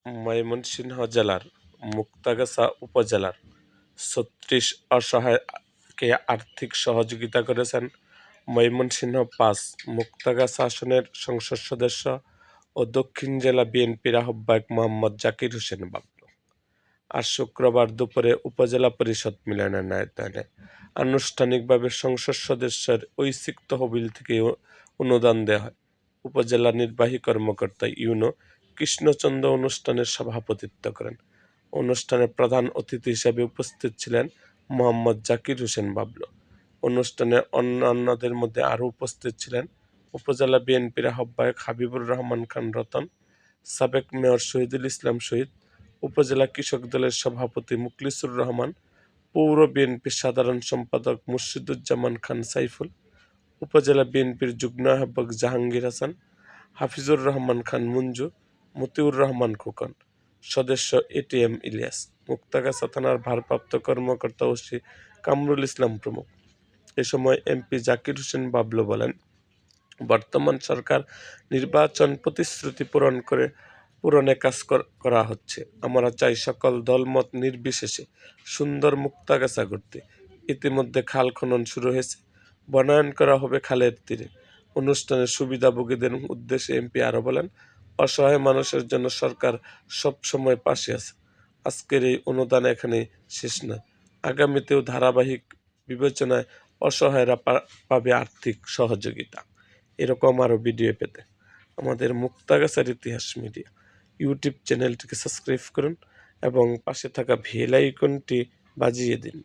ময়মনসিংহ জেলার মুক্তাগাছা উপজেলার ৩৬ অসহায়কে আর্থিক সহযোগিতা করেছেন ময়মনসিংহ-৫ মুক্তাগাছা আসনের সংসদ সদস্য ও দক্ষিণ জেলা বিএনপির আহ্বায়ক মোহাম্মদ জাকির হোসেন বাবলু। আজ শুক্রবার দুপুরে উপজেলা পরিষদ মিলনায়তনে আনুষ্ঠানিকভাবে সংসদ সদস্যের ঐচ্ছিক তহবিল থেকে অনুদান দেওয়া হয়। উপজেলা নির্বাহী কর্মকর্তা ইউনো কৃষ্ণচন্দ্র অনুষ্ঠানের সভাপতিত্ব করেন। অনুষ্ঠানে প্রধান অতিথি হিসেবে উপস্থিত ছিলেন মোহাম্মদ জাকির হোসেন বাবলু। অনুষ্ঠানে অন্যান্যদের মধ্যে আরও উপস্থিত ছিলেন উপজেলা বিএনপির আহ্বায়ক হাবিবুর রহমান খান রতন, সাবেক মেয়র শহীদুল ইসলাম শহীদ, উপজেলা কৃষক দলের সভাপতি মুখলিসুর রহমান, পৌর বিএনপির সাধারণ সম্পাদক মুর্শিদুজ্জামান খান সাইফুল, উপজেলা বিএনপির যুগ্ম আহ্বায়ক জাহাঙ্গীর হাসান, হাফিজুর রহমান খান মঞ্জু, মতিউর রহমান খোকন, সদস্য এটিএম ইলিয়াস, মুক্তাগাছা থানার ভারপ্রাপ্ত কর্মকর্তা ওসি কামরুল ইসলাম প্রমুখ। এ সময় এমপি জাকির হোসেন বাবলু বলেন, বর্তমান সরকার নির্বাচন প্রতিশ্রুতি পূরণে কাজ করা হচ্ছে। আমরা চাই সকল দলমত নির্বিশেষে সুন্দর মুক্তাগাছা করতে। ইতিমধ্যে খাল খনন শুরু হয়েছে, বনায়ন করা হবে খালের তীরে। অনুষ্ঠানের সুবিধাভোগীদের উদ্দেশ্যে এমপি আরও বলেন, অসহায় মানুষের জন্য সরকার সব সময় পাশে আছে। আজকের এই অনুদান এখানে শেষ নয়, আগামীতেও ধারাবাহিক বিবেচনায় অসহায়রা পাবে আর্থিক সহযোগিতা। এরকম আরও ভিডিও পেতে আমাদের মুক্তাগাছার ইতিহাস মিডিয়া ইউটিউব চ্যানেলটিকে সাবস্ক্রাইব করুন এবং পাশে থাকা বেল আইকনটি বাজিয়ে দিন।